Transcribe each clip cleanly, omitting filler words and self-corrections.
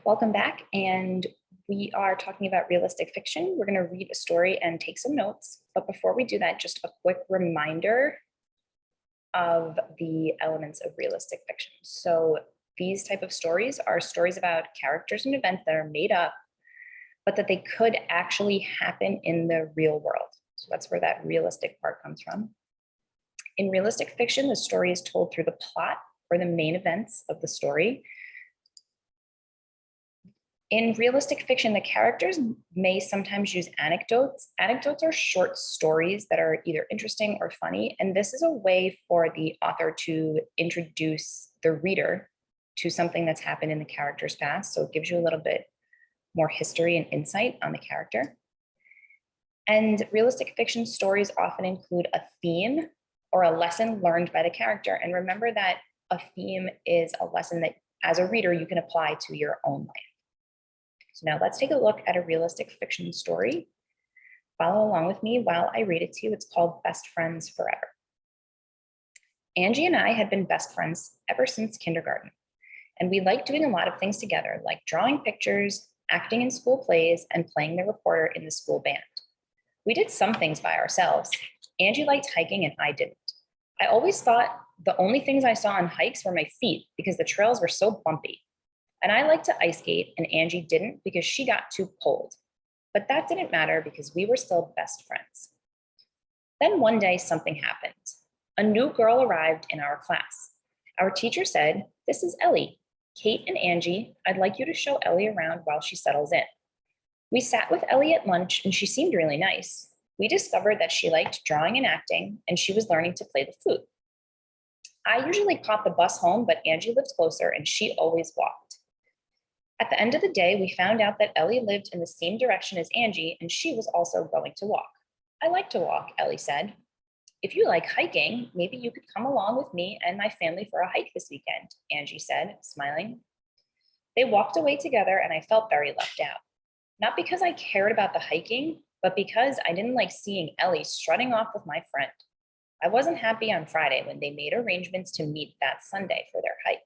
Welcome back, and we are talking about realistic fiction. We're going to read a story and take some notes. But before we do that, just a quick reminder of the elements of realistic fiction. So these type of stories are stories about characters and events that are made up, but that they could actually happen in the real world. So that's where that realistic part comes from. In realistic fiction, the story is told through the plot or the main events of the story. In realistic fiction, the characters may sometimes use anecdotes. Anecdotes are short stories that are either interesting or funny, and this is a way for the author to introduce the reader to something that's happened in the character's past. So it gives you a little bit more history and insight on the character. And realistic fiction stories often include a theme or a lesson learned by the character. And remember that a theme is a lesson that, as a reader, you can apply to your own life. So now let's take a look at a realistic fiction story. Follow along with me while I read it to you. It's called Best Friends Forever. Angie and I had been best friends ever since kindergarten, and we liked doing a lot of things together, like drawing pictures, acting in school plays, and playing the recorder in the school band. We did some things by ourselves. Angie liked hiking and I didn't. I always thought the only things I saw on hikes were my feet because the trails were so bumpy. And I liked to ice skate, and Angie didn't because she got too cold. But that didn't matter because we were still best friends. Then one day, something happened. A new girl arrived in our class. Our teacher said, "This is Ellie. Kate and Angie, I'd like you to show Ellie around while she settles in." We sat with Ellie at lunch, and she seemed really nice. We discovered that she liked drawing and acting, and she was learning to play the flute. I usually caught the bus home, but Angie lived closer, and she always walked. At the end of the day, we found out that Ellie lived in the same direction as Angie, and she was also going to walk. "I like to walk," Ellie said. "If you like hiking, maybe you could come along with me and my family for a hike this weekend," Angie said, smiling. They walked away together, and I felt very left out. Not because I cared about the hiking, but because I didn't like seeing Ellie strutting off with my friend. I wasn't happy on Friday when they made arrangements to meet that Sunday for their hike.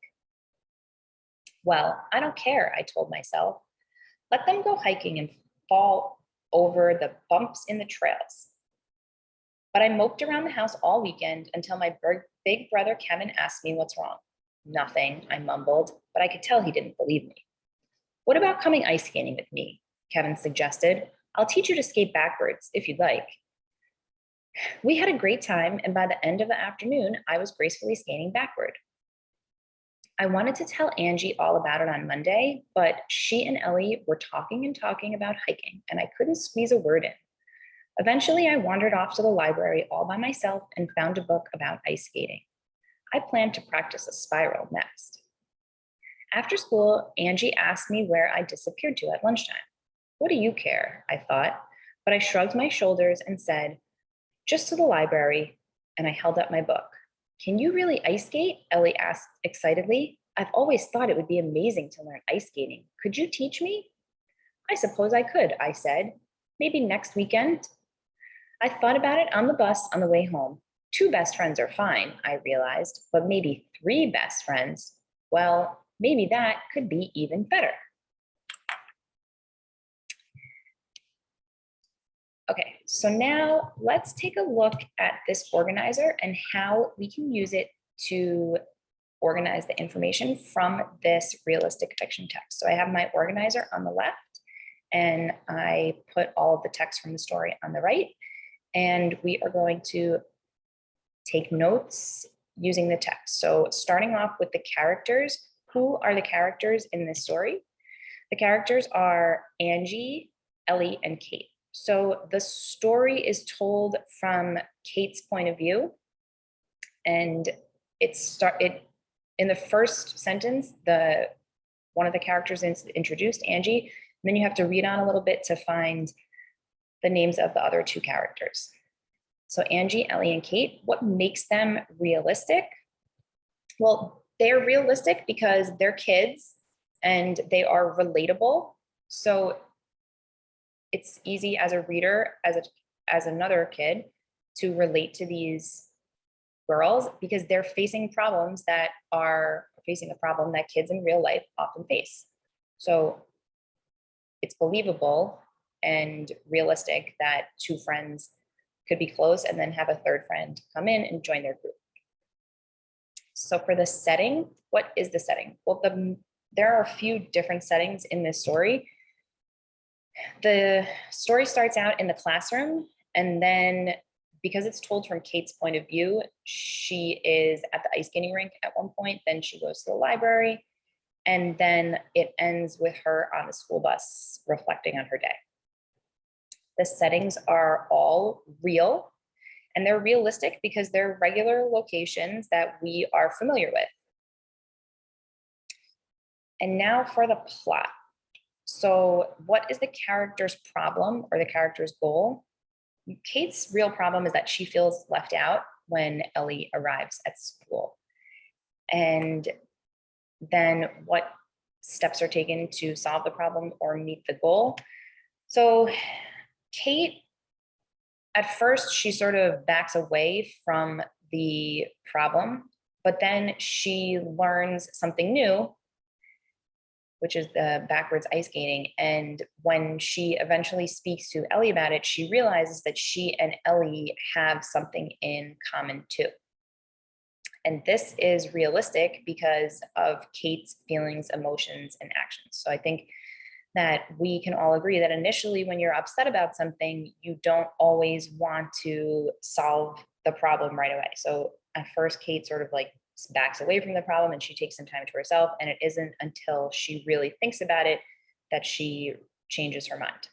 "Well, I don't care," I told myself. "Let them go hiking and fall over the bumps in the trails." But I moped around the house all weekend until my big brother Kevin asked me what's wrong. "Nothing," I mumbled, but I could tell he didn't believe me. "What about coming ice skating with me?" Kevin suggested. "I'll teach you to skate backwards if you'd like." We had a great time, and by the end of the afternoon, I was gracefully skating backward. I wanted to tell Angie all about it on Monday, but she and Ellie were talking and talking about hiking, and I couldn't squeeze a word in. Eventually, I wandered off to the library all by myself and found a book about ice skating. I planned to practice a spiral next. After school, Angie asked me where I disappeared to at lunchtime. "What do you care?" I thought, but I shrugged my shoulders and said, "Just to the library," and I held up my book. "Can you really ice skate?" Ellie asked excitedly. "I've always thought it would be amazing to learn ice skating. Could you teach me?" "I suppose I could," I said. "Maybe next weekend." I thought about it on the bus on the way home. 2 best friends are fine, I realized, but maybe 3 best friends, well, maybe that could be even better. Okay, so now let's take a look at this organizer and how we can use it to organize the information from this realistic fiction text. So I have my organizer on the left, and I put all of the text from the story on the right, and we are going to take notes using the text. So starting off with the characters, who are the characters in this story? The characters are Angie, Ellie, and Kate. So the story is told from Kate's point of view, and it in the first sentence, one of the characters is introduced, Angie, and then you have to read on a little bit to find the names of the other 2 characters. So Angie, Ellie, and Kate, what makes them realistic? Well, they're realistic because they're kids and they are relatable. So it's easy as a reader, as another kid, to relate to these girls because they're facing a problem that kids in real life often face. So it's believable and realistic that two friends could be close and then have a third friend come in and join their group. So for the setting, what is the setting? Well, there are a few different settings in this story. The story starts out in the classroom, and then because it's told from Kate's point of view, she is at the ice skating rink at one point, then she goes to the library, and then it ends with her on the school bus reflecting on her day. The settings are all real, and they're realistic because they're regular locations that we are familiar with. And now for the plot. So what is the character's problem or the character's goal? Kate's real problem is that she feels left out when Ellie arrives at school. And then what steps are taken to solve the problem or meet the goal? So Kate, at first, she sort of backs away from the problem, but then she learns something new, which is the backwards ice skating. And when she eventually speaks to Ellie about it, she realizes that she and Ellie have something in common too. And this is realistic because of Kate's feelings, emotions, and actions. So I think that we can all agree that initially when you're upset about something, you don't always want to solve the problem right away. So at first, Kate sort of like backs away from the problem and she takes some time to herself. And it isn't until she really thinks about it that she changes her mind.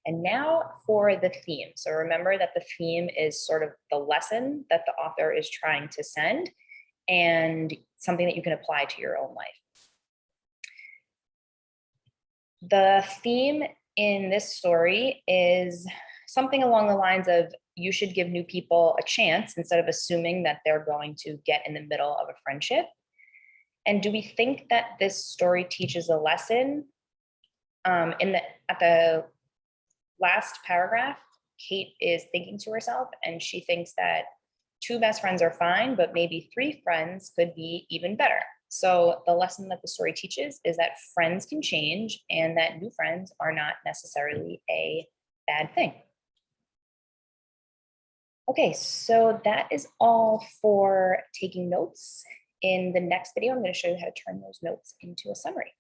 And now for the theme. So remember that the theme is sort of the lesson that the author is trying to send and something that you can apply to your own life. The theme in this story is something along the lines of you should give new people a chance instead of assuming that they're going to get in the middle of a friendship. And do we think that this story teaches a lesson? At the last paragraph, Kate is thinking to herself, and she thinks that two best friends are fine, but maybe three friends could be even better. So the lesson that the story teaches is that friends can change and that new friends are not necessarily a bad thing. Okay, so that is all for taking notes. In the next video, I'm going to show you how to turn those notes into a summary.